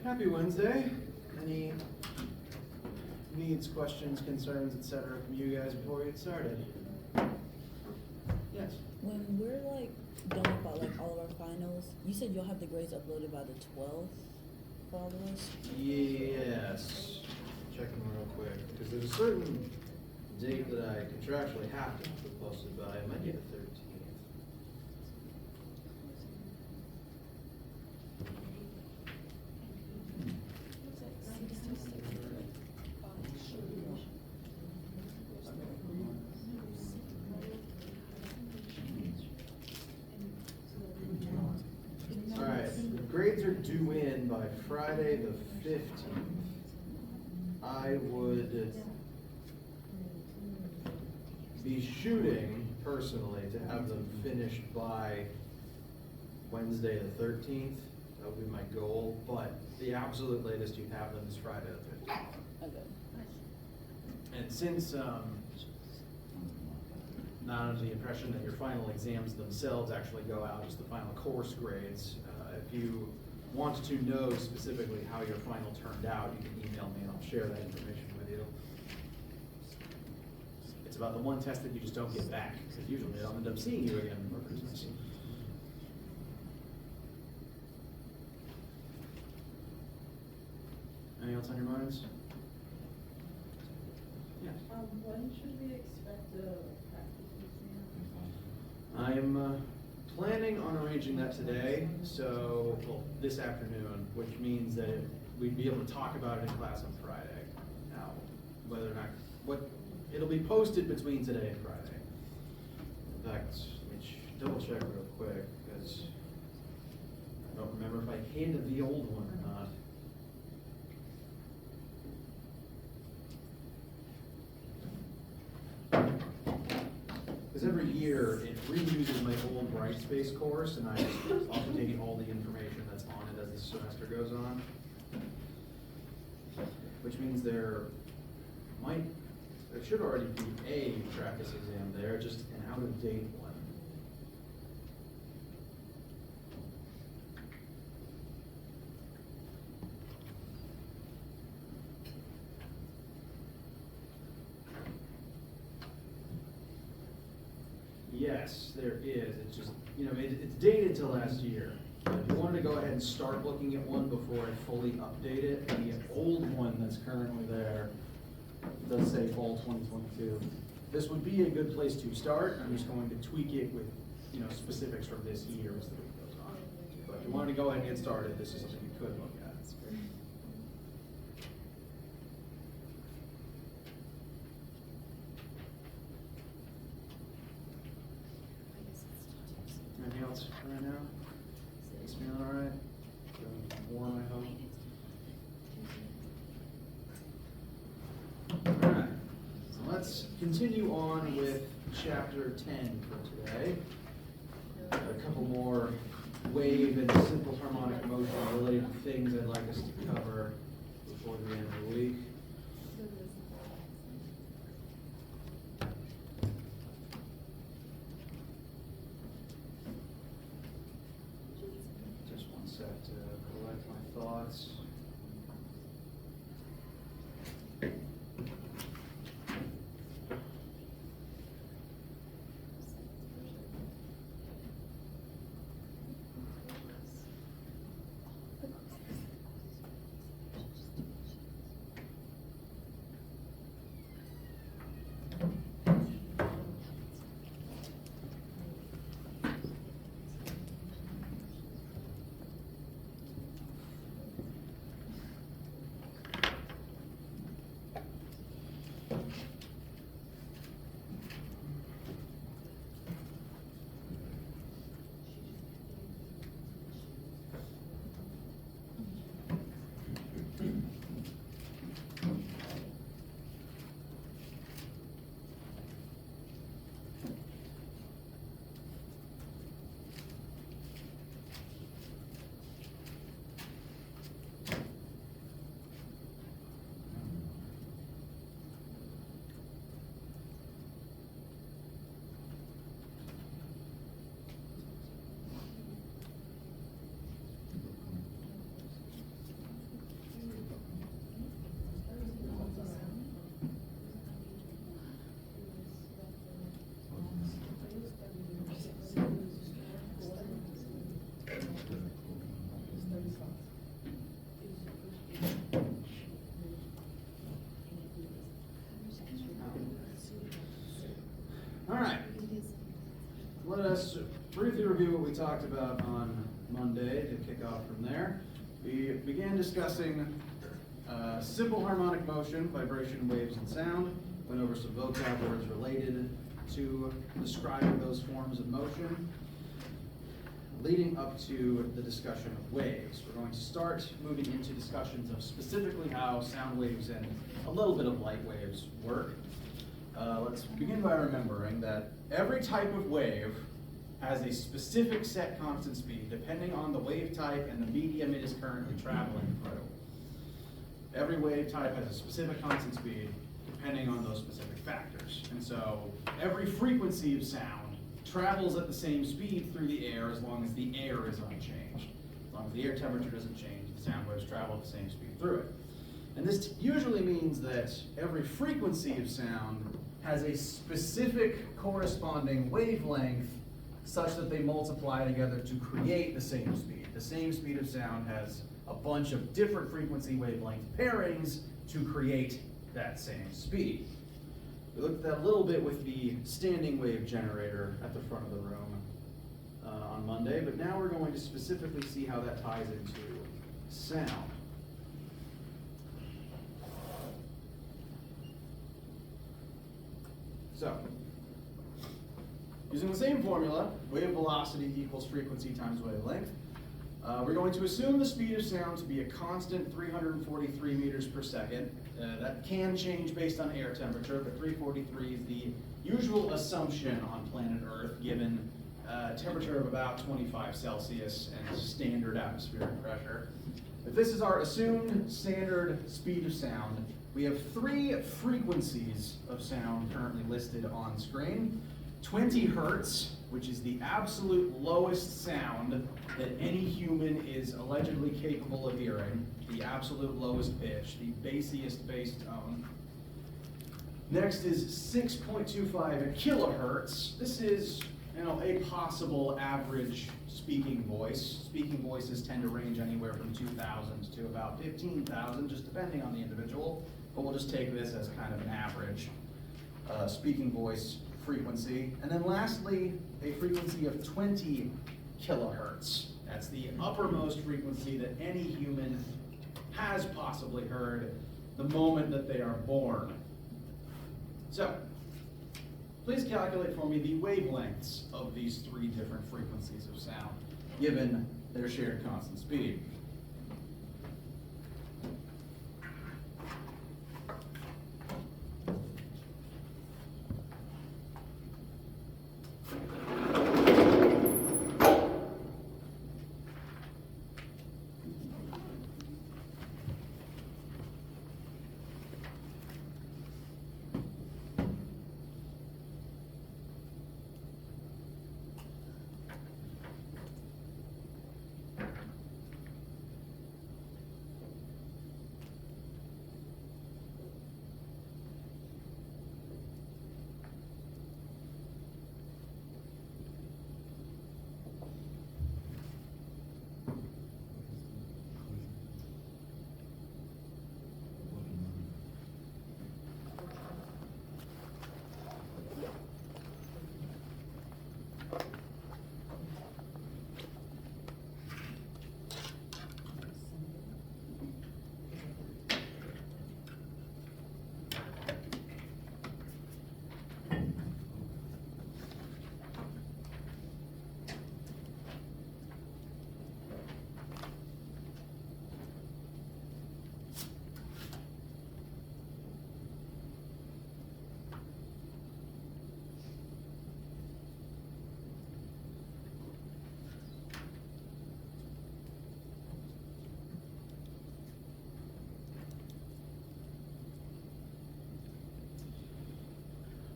Happy Wednesday. Any needs, questions, concerns, etc. from you guys before we get started? Yes. When we're like done with like all of our finals, you said you'll have the grades uploaded by the 12th for all of us? Yes. Checking real quick, because there's a certain date that I contractually have to have it posted by. It might be the 13th. Grades are due in by Friday the 15th. I would be shooting personally to have them finished by Wednesday the 13th. That would be my goal, but the absolute latest you have them is Friday the 15th. Okay. And since not under the impression that your final exams themselves actually go out as the final course grades, if you want to know specifically how your final turned out, you can email me and I'll share that information with you. It's about the one test that you just don't get back, because usually I'll end up seeing you again for Christmas. Anything else on your minds? Yes. When should we expect the practice exam? I'm planning on arranging that today, so, well, this afternoon, which means that we'd be able to talk about it in class on Friday. Now, whether or not, it'll be posted between today and Friday. In fact, let me double check real quick, because I don't remember if I handed the old one or not. Because every year it reuses my old Brightspace course, and I just often take all the information that's on it as the semester goes on. Which means there should already be a practice exam there, just an out-of-date one. Yes, there is. It's just, it's dated to last year. But if you wanted to go ahead and start looking at one before I fully update it, the old one that's currently there does say fall 2022. This would be a good place to start. I'm just going to tweak it with, specifics from this year as the week goes on. But if you wanted to go ahead and get started, this is something you could look at. Anything else right now? Makes me all right. Warm, I hope. All right. So let's continue on with chapter 10 for today. A couple more wave and simple harmonic motion related things I'd like us to cover before the end of the week. To collect my thoughts. just briefly review what we talked about on Monday to kick off from there. We began discussing simple harmonic motion, vibration, waves, and sound. Went over some vocab words related to describing those forms of motion, leading up to the discussion of waves. We're going to start moving into discussions of specifically how sound waves and a little bit of light waves work. Let's begin by remembering that every type of wave has a specific set constant speed depending on the wave type and the medium it is currently traveling through. Every wave type has a specific constant speed depending on those specific factors. And so every frequency of sound travels at the same speed through the air as long as the air is unchanged. As long as the air temperature doesn't change, the sound waves travel at the same speed through it. And this usually means that every frequency of sound has a specific corresponding wavelength such that they multiply together to create the same speed. The same speed of sound has a bunch of different frequency wavelength pairings to create that same speed. We looked at that a little bit with the standing wave generator at the front of the room on Monday, but now we're going to specifically see how that ties into sound. So, using the same formula, wave velocity equals frequency times wavelength, we're going to assume the speed of sound to be a constant 343 meters per second. That can change based on air temperature, but 343 is the usual assumption on planet Earth given a temperature of about 25 Celsius and standard atmospheric pressure. If this is our assumed standard speed of sound, we have three frequencies of sound currently listed on screen. 20 hertz, which is the absolute lowest sound that any human is allegedly capable of hearing, the absolute lowest pitch, the bassiest bass tone. Next is 6.25 kilohertz. This is, a possible average speaking voice. Speaking voices tend to range anywhere from 2,000 to about 15,000, just depending on the individual. But we'll just take this as kind of an average speaking voice frequency. And then lastly, a frequency of 20 kilohertz. That's the uppermost frequency that any human has possibly heard the moment that they are born. So, please calculate for me the wavelengths of these three different frequencies of sound, given their shared constant speed.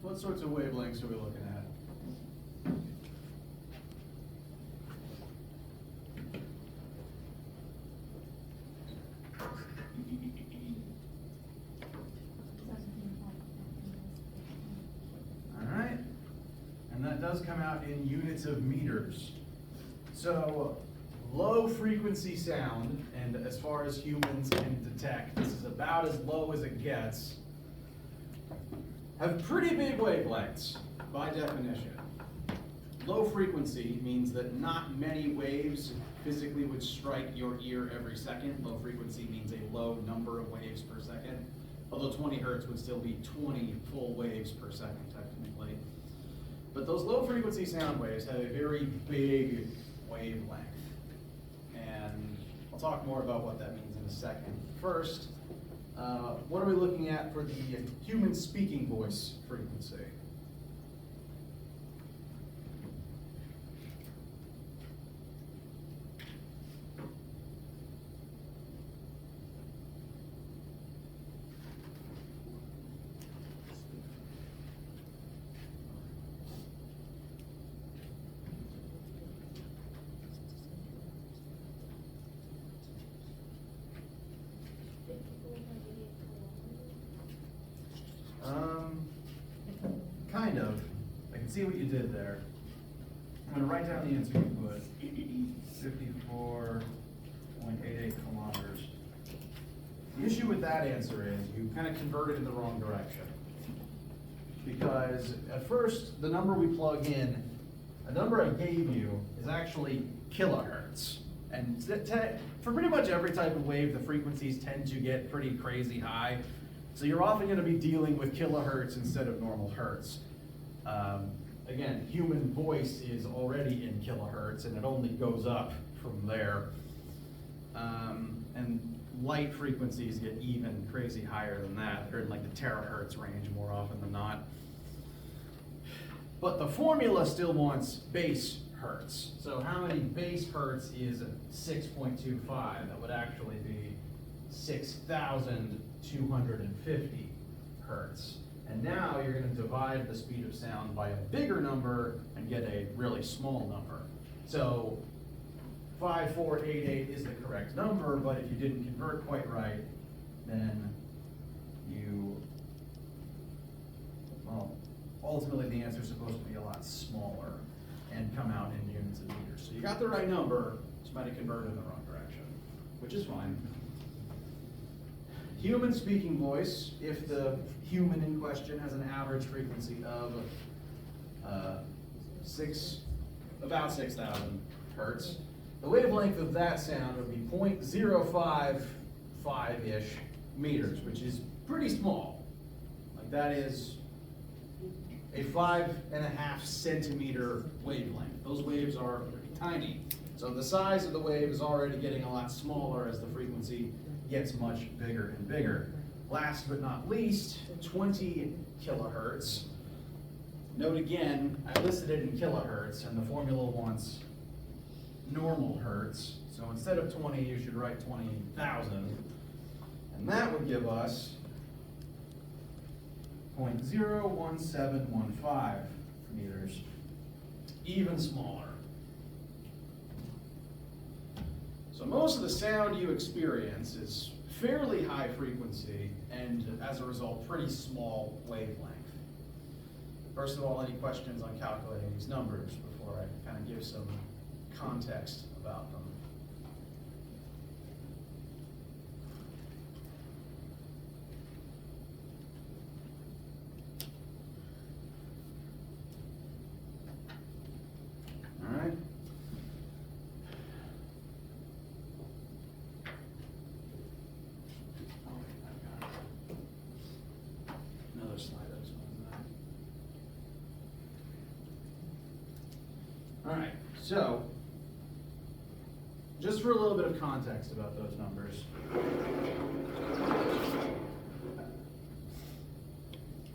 What sorts of wavelengths are we looking at? All right, and that does come out in units of meters. So low frequency sound, and as far as humans can detect, this is about as low as it gets, have pretty big wavelengths by definition. Low frequency means that not many waves physically would strike your ear every second. Low frequency means a low number of waves per second, although 20 hertz would still be 20 full waves per second technically. But those low frequency sound waves have a very big wavelength. And I'll talk more about what that means in a second. First, what are we looking at for the human speaking voice frequency? Kind of. I can see what you did there. I'm going to write down the answer you put. 54.88 kilometers. The issue with that answer is you kind of converted in the wrong direction. Because at first, the number we plug in, a number I gave you, is actually kilohertz. And for pretty much every type of wave, the frequencies tend to get pretty crazy high. So you're often going to be dealing with kilohertz instead of normal hertz. Again, human voice is already in kilohertz, and it only goes up from there. And light frequencies get even crazy higher than that. They're in like the terahertz range more often than not. But the formula still wants base hertz. So how many base hertz is 6.25? That would actually be 6,250 hertz. And now you're going to divide the speed of sound by a bigger number and get a really small number. So 5488 is the correct number, but if you didn't convert quite right, then ultimately the answer is supposed to be a lot smaller and come out in units of meters. So you got the right number, just might have converted in the wrong direction, which is fine. Human speaking voice, if the human in question has an average frequency of about 6,000 hertz, the wavelength of that sound would be 0.055-ish meters, which is pretty small. Like that is a 5.5 centimeter wavelength. Those waves are pretty tiny. So the size of the wave is already getting a lot smaller as the frequency gets much bigger and bigger. Last but not least, 20 kilohertz. Note again, I listed it in kilohertz, and the formula wants normal hertz. So instead of 20, you should write 20,000. And that would give us 0.01715 meters, even smaller. So most of the sound you experience is fairly high frequency and as a result pretty small wavelength. First of all, any questions on calculating these numbers before I kind of give some context about them? All right. Another slide I just wanted that. All right, so just for a little bit of context about those numbers.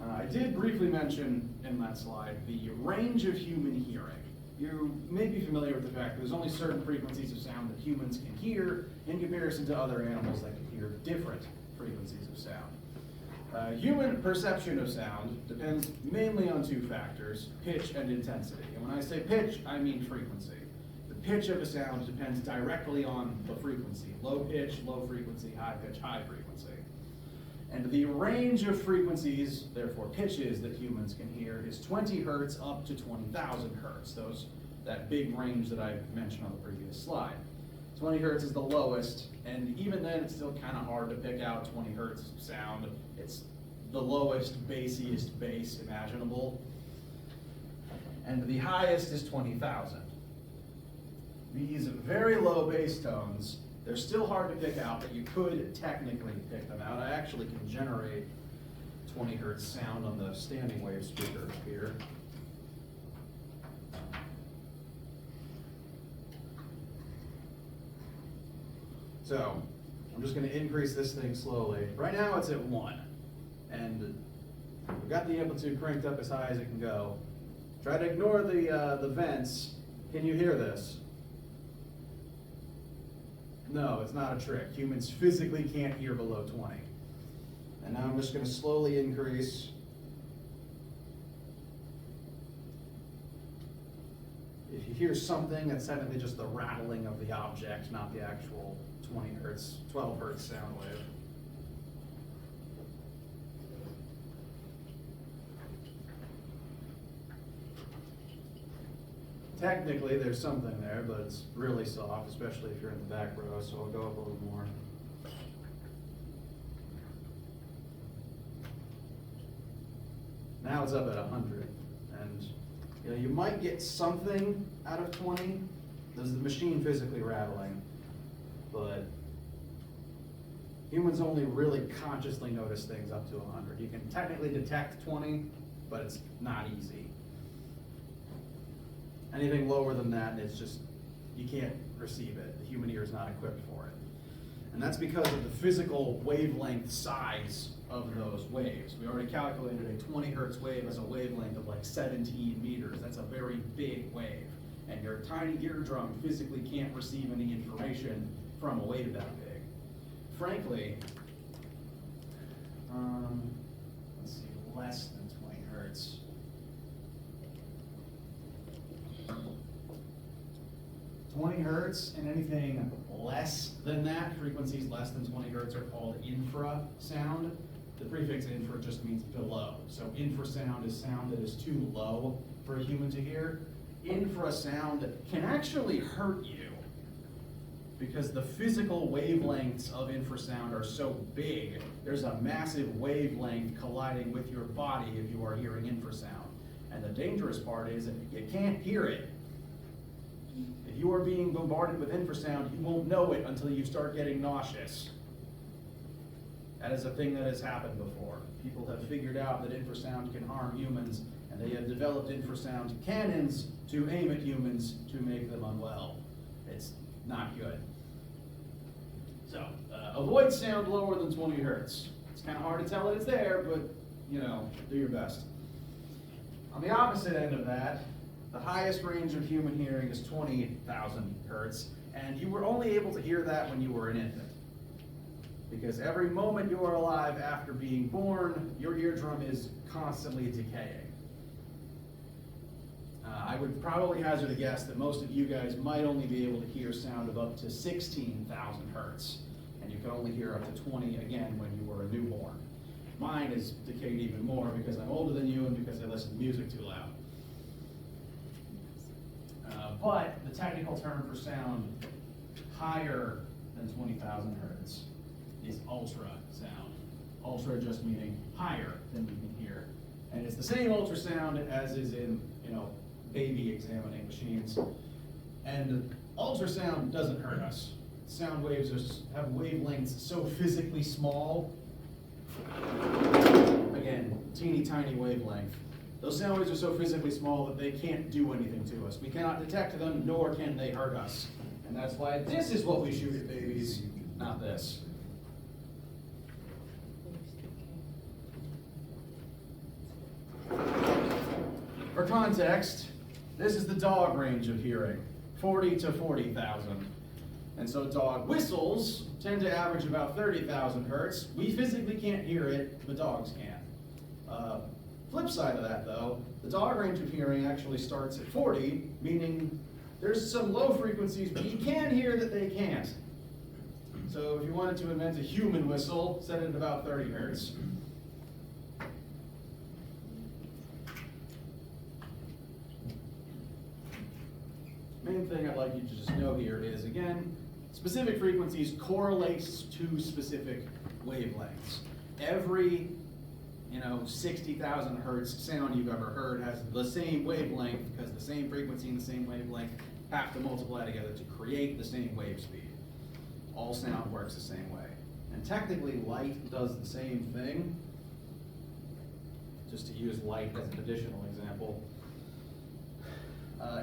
I did briefly mention in that slide the range of human hearing. You may be familiar with the fact that there's only certain frequencies of sound that humans can hear in comparison to other animals that can hear different frequencies of sound. Human perception of sound depends mainly on two factors, pitch and intensity. And when I say pitch, I mean frequency. The pitch of a sound depends directly on the frequency. Low pitch, low frequency, high pitch, high frequency. And the range of frequencies, therefore pitches, that humans can hear is 20 hertz up to 20,000 hertz. That big range that I mentioned on the previous slide. 20 hertz is the lowest, and even then it's still kind of hard to pick out 20 hertz sound. It's the lowest, bassiest bass imaginable. and the highest is 20,000. These very low bass tones, they're still hard to pick out, but you could technically pick them out. I actually can generate 20 hertz sound on the standing wave speaker here. So, I'm just going to increase this thing slowly. Right now it's at 1, and we've got the amplitude cranked up as high as it can go. Try to ignore the vents. Can you hear this? No, it's not a trick. Humans physically can't hear below 20. And now I'm just going to slowly increase. If you hear something, that's technically just the rattling of the object, not the actual 20 hertz, 12 hertz sound wave. Technically, there's something there, but it's really soft, especially if you're in the back row, so I'll go up a little more. Now it's up at 100, and you might get something out of 20. There's the machine physically rattling, but humans only really consciously notice things up to 100. You can technically detect 20, but it's not easy. Anything lower than that, it's just, you can't receive it. The human ear is not equipped for it. And that's because of the physical wavelength size of those waves. We already calculated a 20 hertz wave as a wavelength of like 17 meters. That's a very big wave. And your tiny eardrum physically can't receive any information from a wave that big. Frankly, let's see, less than 20 hertz. 20 hertz and anything less than that, frequencies less than 20 hertz are called infrasound. The prefix infra just means below. So infrasound is sound that is too low for a human to hear. Infrasound can actually hurt you because the physical wavelengths of infrasound are so big. There's a massive wavelength colliding with your body if you are hearing infrasound. And the dangerous part is you can't hear it. If you are being bombarded with infrasound, you won't know it until you start getting nauseous. That is a thing that has happened before. People have figured out that infrasound can harm humans, and they have developed infrasound cannons to aim at humans to make them unwell. It's not good. So, avoid sound lower than 20 hertz. It's kind of hard to tell that it's there, but, do your best. On the opposite end of that, the highest range of human hearing is 20,000 hertz, and you were only able to hear that when you were an infant. Because every moment you are alive after being born, your eardrum is constantly decaying. I would probably hazard a guess that most of you guys might only be able to hear sound of up to 16,000 hertz, and you can only hear up to 20 again when you were a newborn. Mine is decayed even more because I'm older than you and because I listen to music too loud. But the technical term for sound higher than 20,000 hertz is ultrasound. Ultra just meaning higher than you can hear. And it's the same ultrasound as is in, baby examining machines. And ultrasound doesn't hurt us. Sound waves have wavelengths so physically small. Again, teeny tiny wavelength. Those sound waves are so physically small that they can't do anything to us. We cannot detect them, nor can they hurt us. And that's why this is what we shoot at babies, not this. For context, this is the dog range of hearing, 40 to 40,000. And so dog whistles tend to average about 30,000 hertz. We physically can't hear it, the dogs can. Flip side of that though, the dog range of hearing actually starts at 40, meaning there's some low frequencies, but you can hear that they can't. So if you wanted to invent a human whistle, set it at about 30 hertz. Main thing I'd like you to just know here is, again, specific frequencies correlates to specific wavelengths. Every 60,000 hertz sound you've ever heard has the same wavelength, because the same frequency and the same wavelength have to multiply together to create the same wave speed. All sound works the same way. And technically, light does the same thing. Just to use light as an additional example.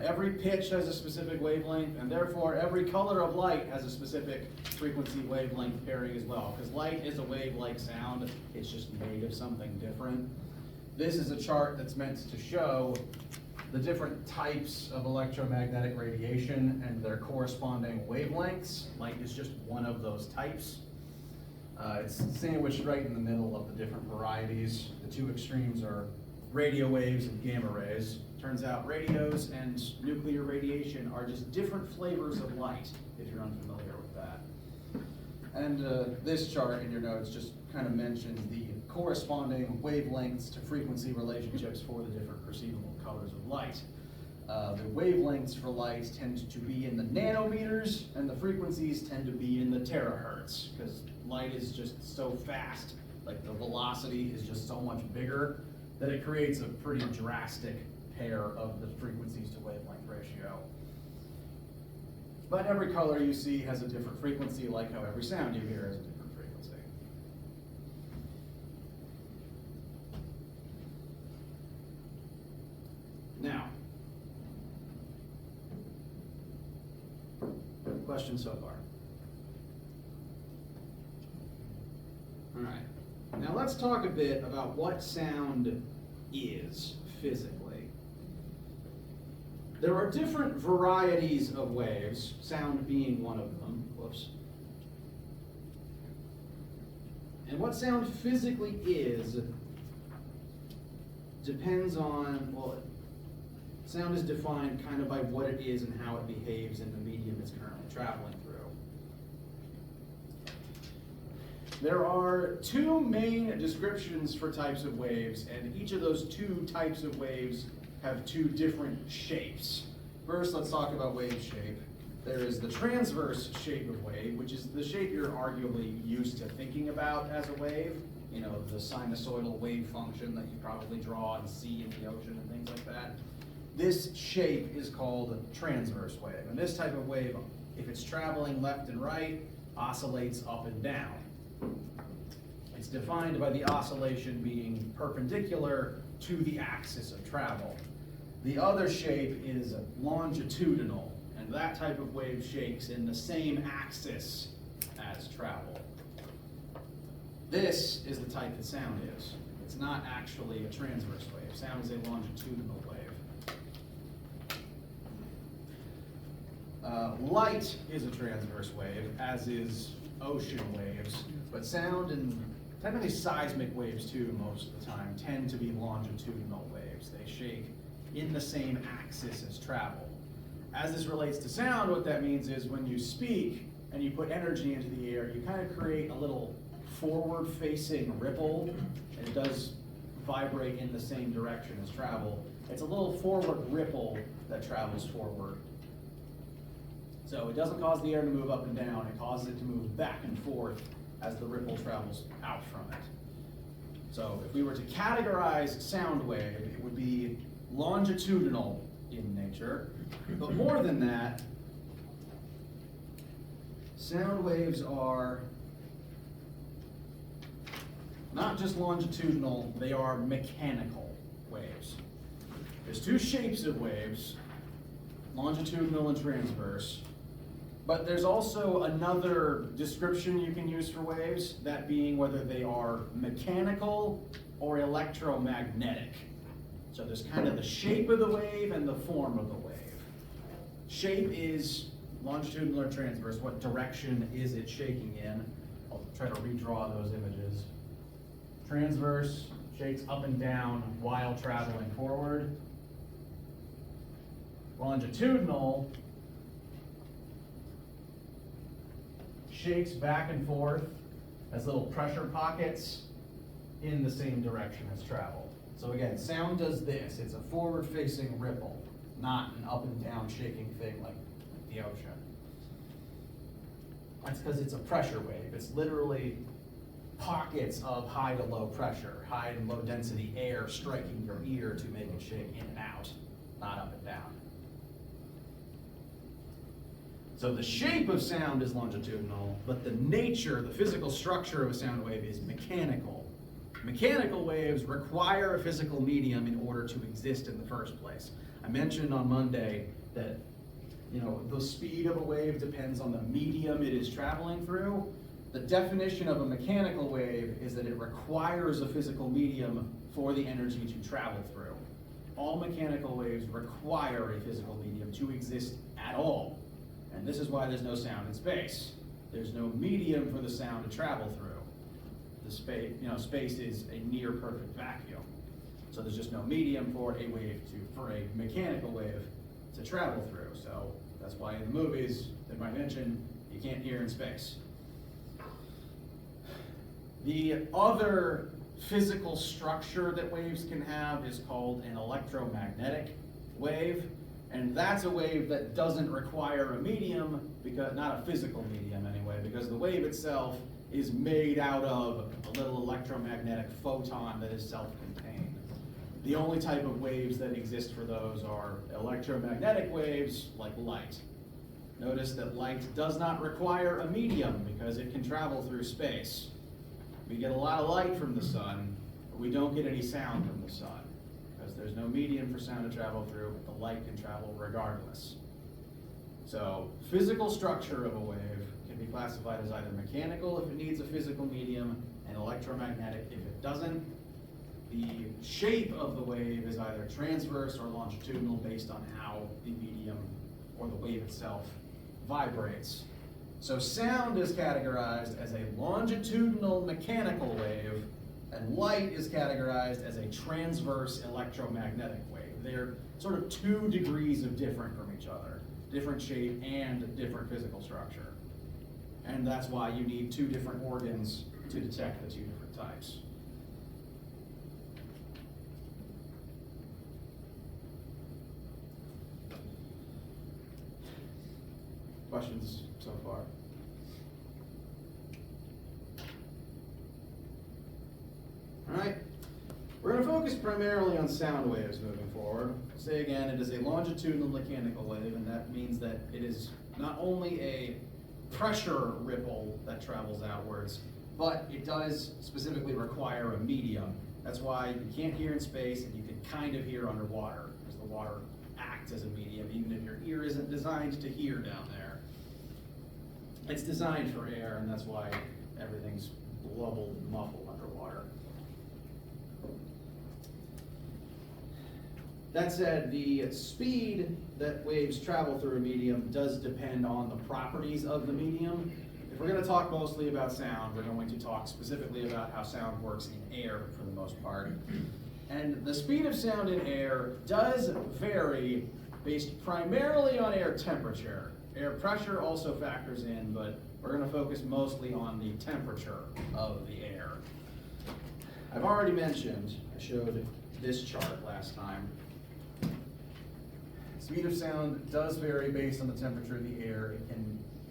Every pitch has a specific wavelength, and therefore every color of light has a specific frequency wavelength pairing as well, because light is a wave like sound, it's just made of something different. This is a chart that's meant to show the different types of electromagnetic radiation and their corresponding wavelengths. Light is just one of those types. It's sandwiched right in the middle of the different varieties. The two extremes are radio waves and gamma rays. Turns out radios and nuclear radiation are just different flavors of light, if you're unfamiliar with that. And this chart in your notes just kind of mentions the corresponding wavelengths to frequency relationships for the different perceivable colors of light. The wavelengths for light tend to be in the nanometers, and the frequencies tend to be in the terahertz, because light is just so fast, like the velocity is just so much bigger, that it creates a pretty drastic pair of the frequencies to wavelength ratio. But every color you see has a different frequency, like how every sound you hear has a different frequency. Now, questions so far? All right. Now let's talk a bit about what sound is physically. There are different varieties of waves, sound being one of them. Whoops. And what sound physically is depends on, well, sound is defined kind of by what it is and how it behaves in the medium it's currently traveling through. There are two main descriptions for types of waves, and each of those two types of waves have two different shapes. First, let's talk about wave shape. There is the transverse shape of wave, which is the shape you're arguably used to thinking about as a wave. You know, the sinusoidal wave function that you probably draw and see in the ocean and things like that. This shape is called transverse wave. And this type of wave, if it's traveling left and right, oscillates up and down. It's defined by the oscillation being perpendicular to the axis of travel. The other shape is longitudinal, and that type of wave shakes in the same axis as travel. This is the type that sound is. It's not actually a transverse wave. Sound is a longitudinal wave. Light is a transverse wave, as is ocean waves, but sound and technically seismic waves too, most of the time, tend to be longitudinal waves. They shake in the same axis as travel. As this relates to sound, what that means is when you speak and you put energy into the air, you kind of create a little forward-facing ripple, and it does vibrate in the same direction as travel. It's a little forward ripple that travels forward. So it doesn't cause the air to move up and down, it causes it to move back and forth as the ripple travels out from it. So if we were to categorize sound wave, it would be longitudinal in nature, but more than that, sound waves are not just longitudinal, they are mechanical waves. There's two shapes of waves, longitudinal and transverse. But there's also another description you can use for waves, that being whether they are mechanical or electromagnetic. So there's kind of the shape of the wave and the form of the wave. Shape is longitudinal or transverse. What direction is it shaking in? I'll try to redraw those images. Transverse shakes up and down while traveling forward. Longitudinal shakes back and forth as little pressure pockets in the same direction as travel. So again, sound does this. It's a forward-facing ripple, not an up and down shaking thing like the ocean. That's because it's a pressure wave. It's literally pockets of high to low pressure, high and low density air striking your ear to make it shake in and out, not up and down. So the shape of sound is longitudinal, but the nature, the physical structure of a sound wave is mechanical. Mechanical waves require a physical medium in order to exist in the first place. I mentioned on Monday that the speed of a wave depends on the medium it is traveling through. The definition of a mechanical wave is that it requires a physical medium for the energy to travel through. All mechanical waves require a physical medium to exist at all. And this is why there's no sound in space. There's no medium for the sound to travel through. The space is a near perfect vacuum. So there's just no medium for a mechanical wave to travel through. So that's why in the movies, they might mention, you can't hear in space. The other physical structure that waves can have is called an electromagnetic wave. And that's a wave that doesn't require a medium, because not a physical medium anyway, because the wave itself is made out of a little electromagnetic photon that is self-contained. The only type of waves that exist for those are electromagnetic waves like light. Notice that light does not require a medium because it can travel through space. We get a lot of light from the sun, but we don't get any sound from the sun because there's no medium for sound to travel through, but the light can travel regardless. So physical structure of a wave can be classified as either mechanical if it needs a physical medium and electromagnetic if it doesn't. The shape of the wave is either transverse or longitudinal based on how the medium or the wave itself vibrates. So sound is categorized as a longitudinal mechanical wave, and light is categorized as a transverse electromagnetic wave. They're sort of 2 degrees of different from each other, different shape and different physical structure. And that's why you need 2 different organs to detect the 2 different types. Questions so far? All right, we're going to focus primarily on sound waves moving forward. Say again, it is a longitudinal mechanical wave, and that means that it is not only a pressure ripple that travels outwards, but it does specifically require a medium. That's why you can't hear in space, and you can kind of hear underwater, because the water acts as a medium, even if your ear isn't designed to hear down there. It's designed for air, and that's why everything's blubbled and muffled underwater. That said, the speed that waves travel through a medium does depend on the properties of the medium. If we're going to talk mostly about sound, we're going to talk specifically about how sound works in air for the most part. And the speed of sound in air does vary based primarily on air temperature. Air pressure also factors in, but we're going to focus mostly on the temperature of the air. I've already mentioned, I showed this chart last time. Speed of sound does vary based on the temperature of the air.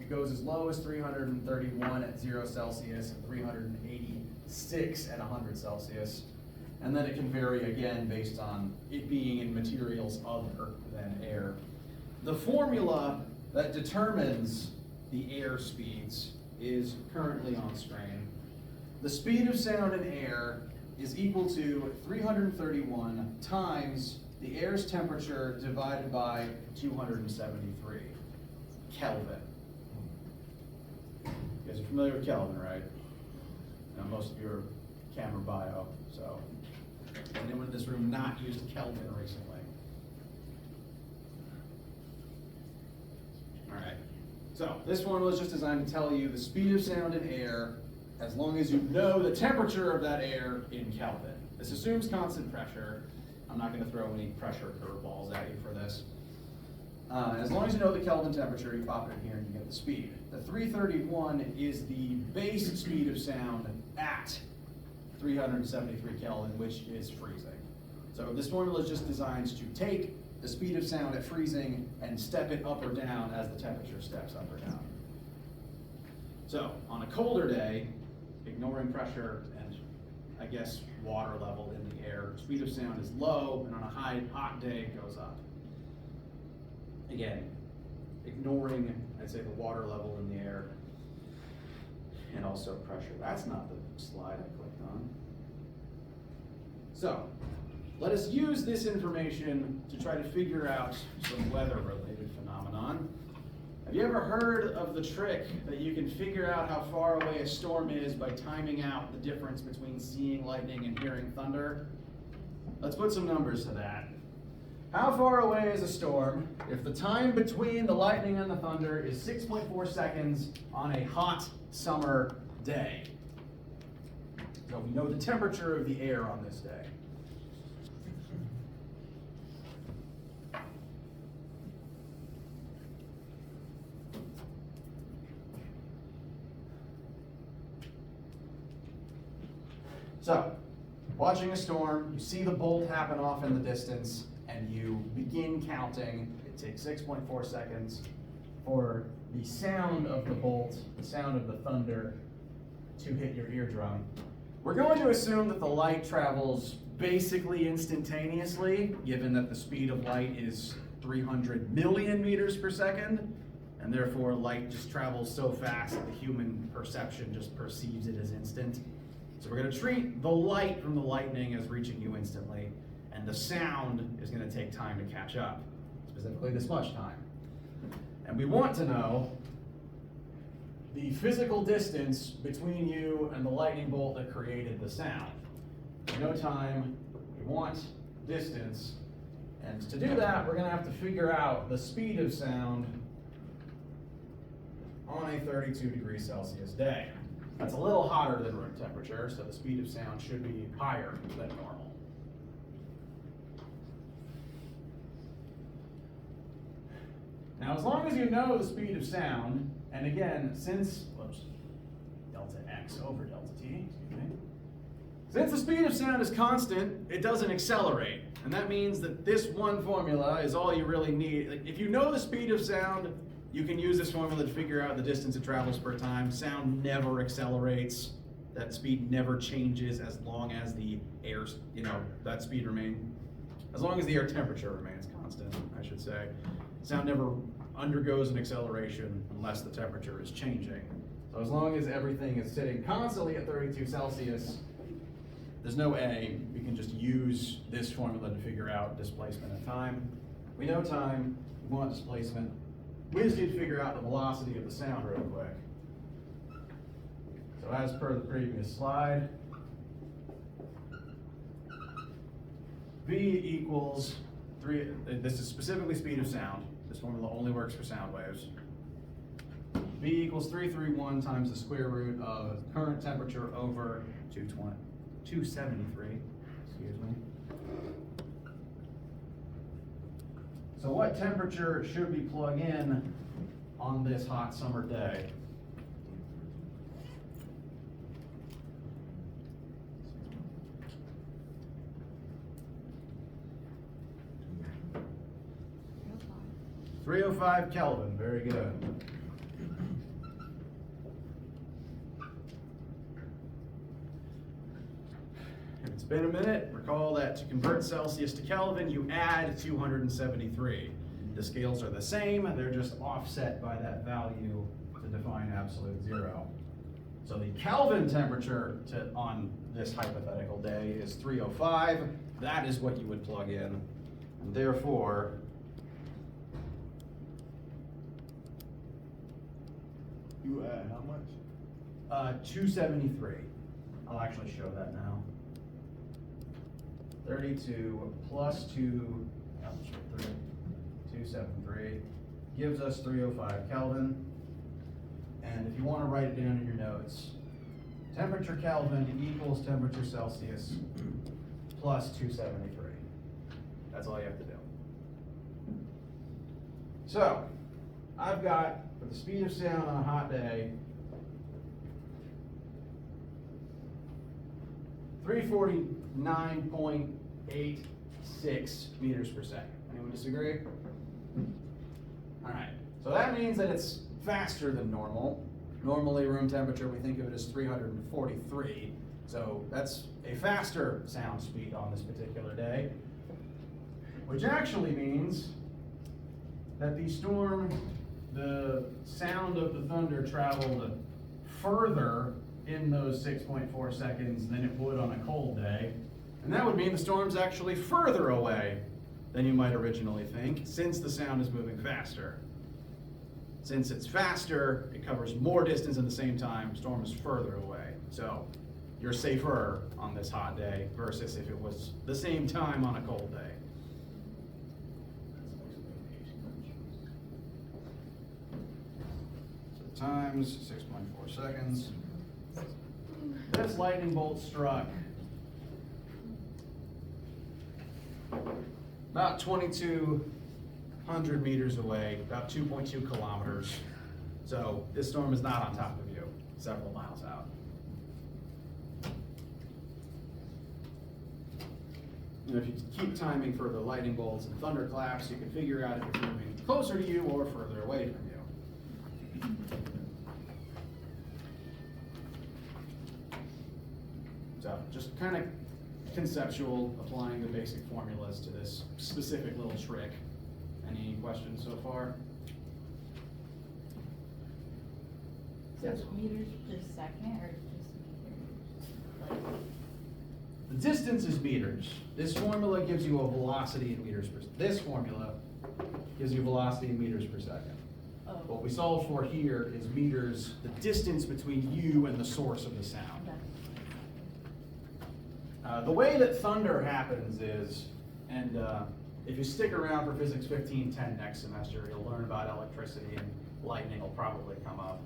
It goes as low as 331 at 0 Celsius and 386 at 100 Celsius. And then it can vary again based on it being in materials other than air. The formula that determines the air speeds is currently on screen. The speed of sound in air is equal to 331 times the air's temperature divided by 273 Kelvin. You guys are familiar with Kelvin, right? Now, most of you are camera bio, so anyone in this room not used Kelvin recently? All right. So this formula is just designed to tell you the speed of sound in air as long as you know the temperature of that air in Kelvin. This assumes constant pressure. I'm not going to throw any pressure curveballs at you for this. As long as you know the Kelvin temperature, you pop it in here and you get the speed. The 331 is the base speed of sound at 373 Kelvin, which is freezing. So this formula is just designed to take the speed of sound at freezing and step it up or down as the temperature steps up or down. So on a colder day, ignoring pressure and, I guess, water level in the air. Speed of sound is low, and on a hot day, it goes up. Again, ignoring, I'd say, the water level in the air and also pressure. That's not the slide I clicked on. So, let us use this information to try to figure out some weather-related phenomenon. Have you ever heard of the trick that you can figure out how far away a storm is by timing out the difference between seeing lightning and hearing thunder? Let's put some numbers to that. How far away is a storm if the time between the lightning and the thunder is 6.4 seconds on a hot summer day? So we know the temperature of the air on this day. So, watching a storm, you see the bolt happen off in the distance, and you begin counting. It takes 6.4 seconds for the sound of the bolt, the sound of the thunder, to hit your eardrum. We're going to assume that the light travels basically instantaneously, given that the speed of light is 300 million meters per second, and therefore light just travels so fast that the human perception just perceives it as instant. So we're going to treat the light from the lightning as reaching you instantly, and the sound is going to take time to catch up, specifically this much time. And we want to know the physical distance between you and the lightning bolt that created the sound. No time, we want distance, and to do that, we're going to have to figure out the speed of sound on a 32 degrees Celsius day. That's a little hotter than room temperature, so the speed of sound should be higher than normal. Now, as long as you know the speed of sound, and again, since, delta x over delta t, excuse me. Since the speed of sound is constant, it doesn't accelerate. And that means that this one formula is all you really need. Like, if you know the speed of sound, you can use this formula to figure out the distance it travels per time. Sound never accelerates. That speed never changes as long as the air, that speed remains, as long as the air temperature remains constant, I should say. Sound never undergoes an acceleration unless the temperature is changing. So as long as everything is sitting constantly at 32 Celsius, there's no A. We can just use this formula to figure out displacement and time. We know time, we want displacement. We just need to figure out the velocity of the sound real quick. So as per the previous slide, V equals 3, this is specifically speed of sound. This formula only works for sound waves. V equals 331 times the square root of current temperature over 273, excuse me. So what temperature should we plug in on this hot summer day? $305. 305 Kelvin, very good. If it's been a minute, recall that to convert Celsius to Kelvin, you add 273. The scales are the same, they're just offset by that value to define absolute zero. So the Kelvin temperature on this hypothetical day is 305. That is what you would plug in. And therefore, You add how much? 273. I'll actually show that now. 32 plus 273 gives us 305 Kelvin. And if you want to write it down in your notes, temperature Kelvin equals temperature Celsius plus 273. That's all you have to do. So, I've got, for the speed of sound on a hot day, 349.86 meters per second. Anyone disagree? All right, so that means that it's faster than normal. Normally, room temperature, we think of it as 343. So that's a faster sound speed on this particular day, which actually means that the storm, the sound of the thunder traveled further in those 6.4 seconds than it would on a cold day. And that would mean the storm's actually further away than you might originally think, since the sound is moving faster. Since it's faster, it covers more distance at the same time, storm is further away. So you're safer on this hot day versus if it was the same time on a cold day. So times 6.4 seconds. This lightning bolt struck about 2,200 meters away, about 2.2 kilometers. So this storm is not on top of you, several miles out. And if you keep timing for the lightning bolts and thunderclaps, you can figure out if it's moving closer to you or further away from you. So just kind of conceptual, applying the basic formulas to this specific little trick. Any questions so far? So it's meters per second or just meters? The distance is meters. This formula gives you a velocity in meters per second. This formula gives you velocity in meters per second. Oh. What we solve for here is meters, the distance between you and the source of the sound. The way that thunder happens is, and if you stick around for Physics 1510 next semester, you'll learn about electricity and lightning will probably come up.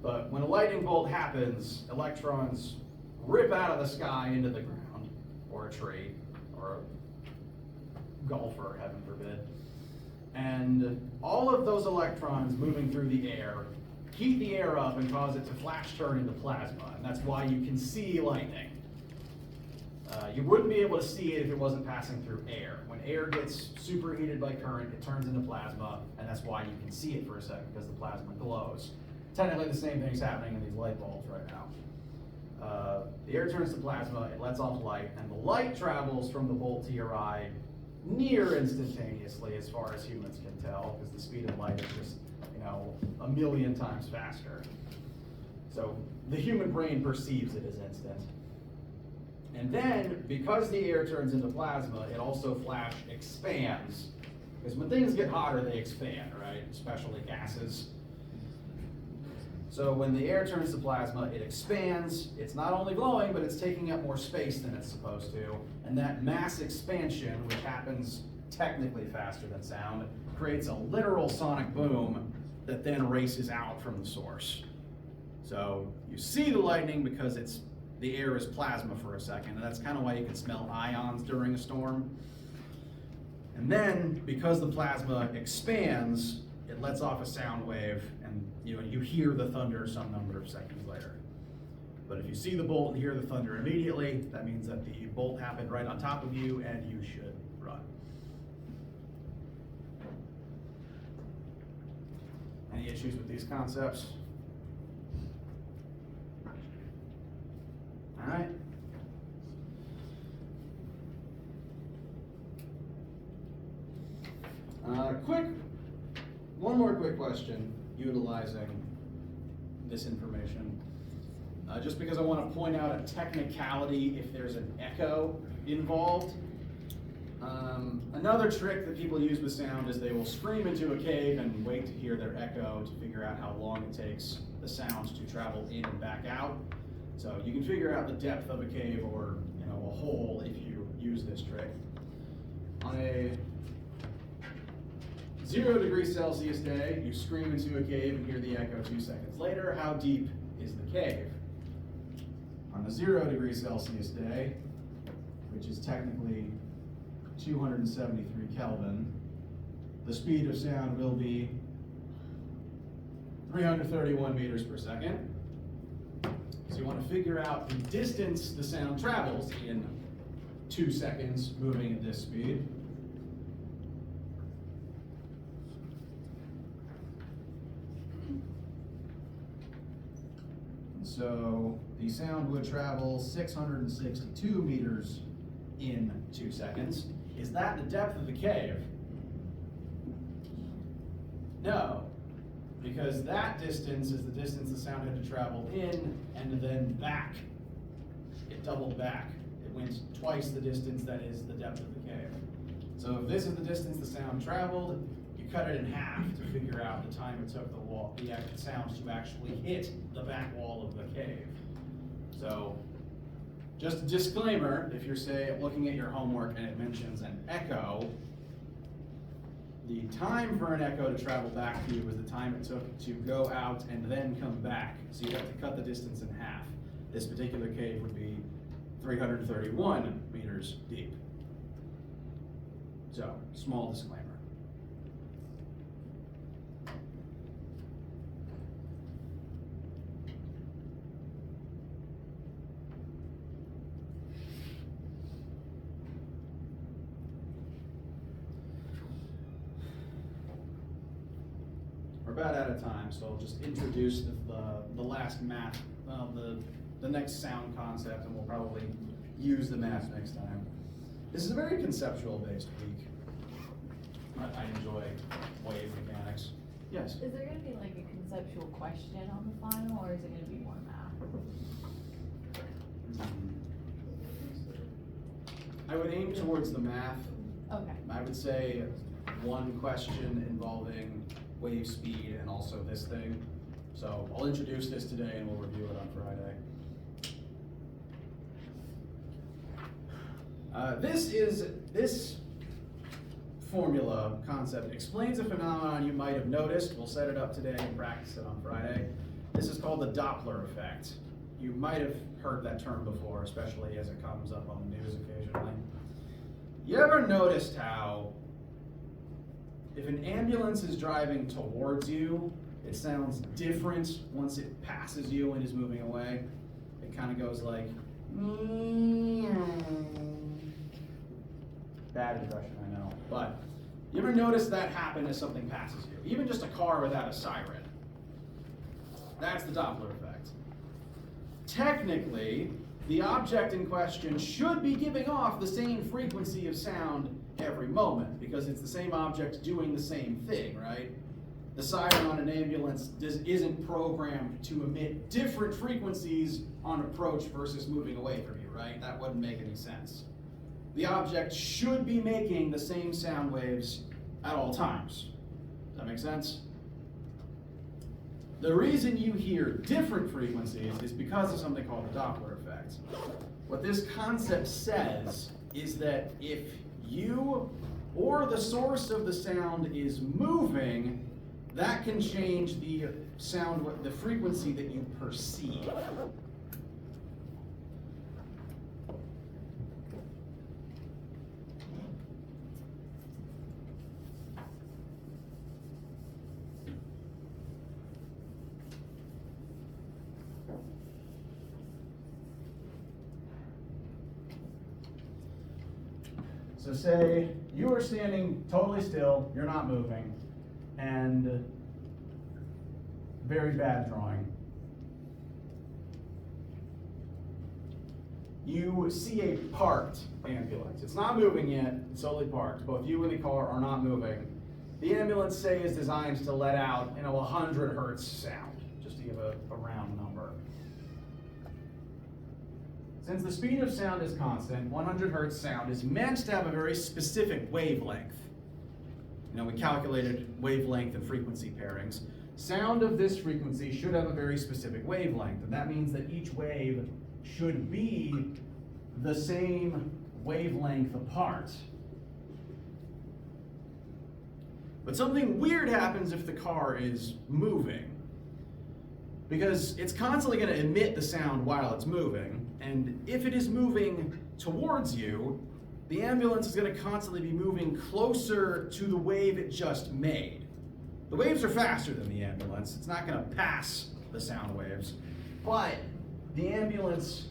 But when a lightning bolt happens, electrons rip out of the sky into the ground, or a tree, or a golfer, heaven forbid. And all of those electrons moving through the air heat the air up and cause it to flash turn into plasma, and that's why you can see lightning. You wouldn't be able to see it if it wasn't passing through air. When air gets superheated by current, it turns into plasma, and that's why you can see it for a second, because the plasma glows. Technically, the same thing's happening in these light bulbs right now. The air turns to plasma, it lets off light, and the light travels from the bolt to your eye near instantaneously, as far as humans can tell, because the speed of light is just, a million times faster. So the human brain perceives it as instant. And then, because the air turns into plasma, it also flash expands. Because when things get hotter, they expand, right? Especially gases. So when the air turns to plasma, it expands. It's not only glowing, but it's taking up more space than it's supposed to. And that mass expansion, which happens technically faster than sound, creates a literal sonic boom that then races out from the source. So you see the lightning because the air is plasma for a second, and that's kind of why you can smell ions during a storm. And then, because the plasma expands, it lets off a sound wave, and you hear the thunder some number of seconds later. But if you see the bolt and hear the thunder immediately, that means that the bolt happened right on top of you, and you should run. Any issues with these concepts? All right. One more quick question utilizing this information. Just because I want to point out a technicality if there's an echo involved. Another trick that people use with sound is they will scream into a cave and wait to hear their echo to figure out how long it takes the sound to travel in and back out. So you can figure out the depth of a cave or a hole if you use this trick. On a 0 degrees Celsius day, you scream into a cave and hear the echo 2 seconds later. How deep is the cave? On a 0 degrees Celsius day, which is technically 273 Kelvin, the speed of sound will be 331 meters per second. So you want to figure out the distance the sound travels in 2 seconds moving at this speed. So the sound would travel 662 meters in 2 seconds. Is that the depth of the cave? No, because that distance is the distance the sound had to travel in and then back. It doubled back. It went twice the distance that is the depth of the cave. So if this is the distance the sound traveled, you cut it in half to figure out the time it took the sound to actually hit the back wall of the cave. So, just a disclaimer, if you're looking at your homework and it mentions an echo, the time for an echo to travel back to you is the time it took to go out and then come back. So you have to cut the distance in half. This particular cave would be 331 meters deep. So, small disclaimer. We're about out of time, so I'll just introduce the last math, the next sound concept, and we'll probably use the math next time. This is a very conceptual based week. I enjoy wave mechanics. Yes? Is there gonna be like a conceptual question on the final, or is it gonna be more math? I would aim towards the math. Okay. I would say one question involving wave speed and also this thing. So I'll introduce this today and we'll review it on Friday. This formula concept explains a phenomenon you might have noticed. We'll set it up today and practice it on Friday. This is called the Doppler effect. You might have heard that term before, especially as it comes up on the news occasionally. You ever noticed how if an ambulance is driving towards you, it sounds different once it passes you and is moving away? It kind of goes like, bad impression, I know. But you ever notice that happen as something passes you? Even just a car without a siren. That's the Doppler effect. Technically, the object in question should be giving off the same frequency of sound every moment, because it's the same object doing the same thing, right? The siren on an ambulance isn't programmed to emit different frequencies on approach versus moving away from you, right? That wouldn't make any sense. The object should be making the same sound waves at all times. Does that make sense? The reason you hear different frequencies is because of something called the Doppler effect. What this concept says is that if you or the source of the sound is moving, that can change the sound, the frequency that you perceive. So say you are standing totally still, you're not moving, and very bad drawing. You see a parked ambulance. It's not moving yet, it's solely parked. Both you and the car are not moving. The ambulance, say, is designed to let out, 100 hertz sound, just to give a round number. Since the speed of sound is constant, 100 hertz sound is meant to have a very specific wavelength. We calculated wavelength and frequency pairings. Sound of this frequency should have a very specific wavelength, and that means that each wave should be the same wavelength apart. But something weird happens if the car is moving, because it's constantly going to emit the sound while it's moving, and if it is moving towards you, the ambulance is going to constantly be moving closer to the wave it just made. The waves are faster than the ambulance. It's not going to pass the sound waves, but the ambulance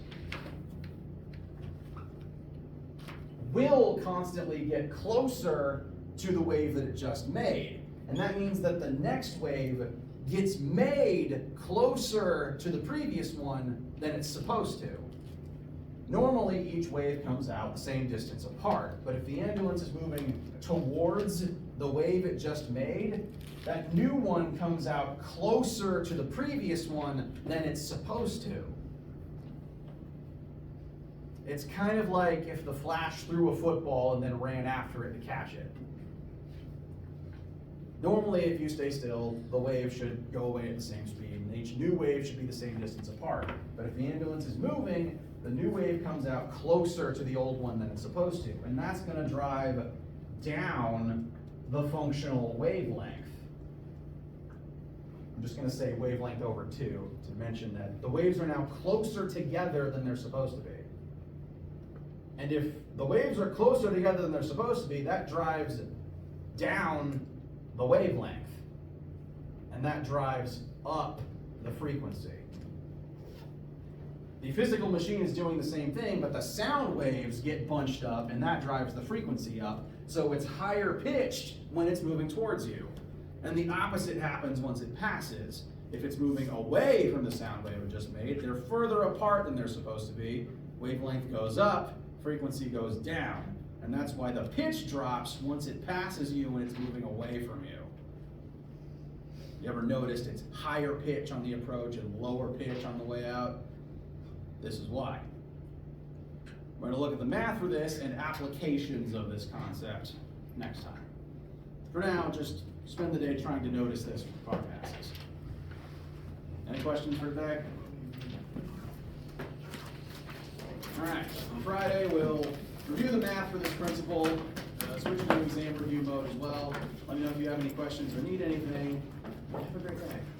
will constantly get closer to the wave that it just made. And that means that the next wave gets made closer to the previous one than it's supposed to. Normally, each wave comes out the same distance apart, but if the ambulance is moving towards the wave it just made, that new one comes out closer to the previous one than it's supposed to. It's kind of like if the Flash threw a football and then ran after it to catch it. Normally, if you stay still, the wave should go away at the same speed, and each new wave should be the same distance apart. But if the ambulance is moving, the new wave comes out closer to the old one than it's supposed to, and that's going to drive down the functional wavelength. I'm just going to say wavelength over 2 to mention that the waves are now closer together than they're supposed to be. And if the waves are closer together than they're supposed to be, that drives down the wavelength, and that drives up the frequency. The physical machine is doing the same thing, but the sound waves get bunched up, and that drives the frequency up, so it's higher pitched when it's moving towards you. And the opposite happens once it passes. If it's moving away from the sound wave it just made, they're further apart than they're supposed to be. Wavelength goes up, frequency goes down. And that's why the pitch drops once it passes you when it's moving away from you. You ever noticed it's higher pitch on the approach and lower pitch on the way out? This is why. We're going to look at the math for this and applications of this concept next time. For now, just spend the day trying to notice this when car passes. Any questions for today? All right, on Friday we'll review the math for this principle, switch to exam review mode as well. Let me know if you have any questions or need anything. Have a great day.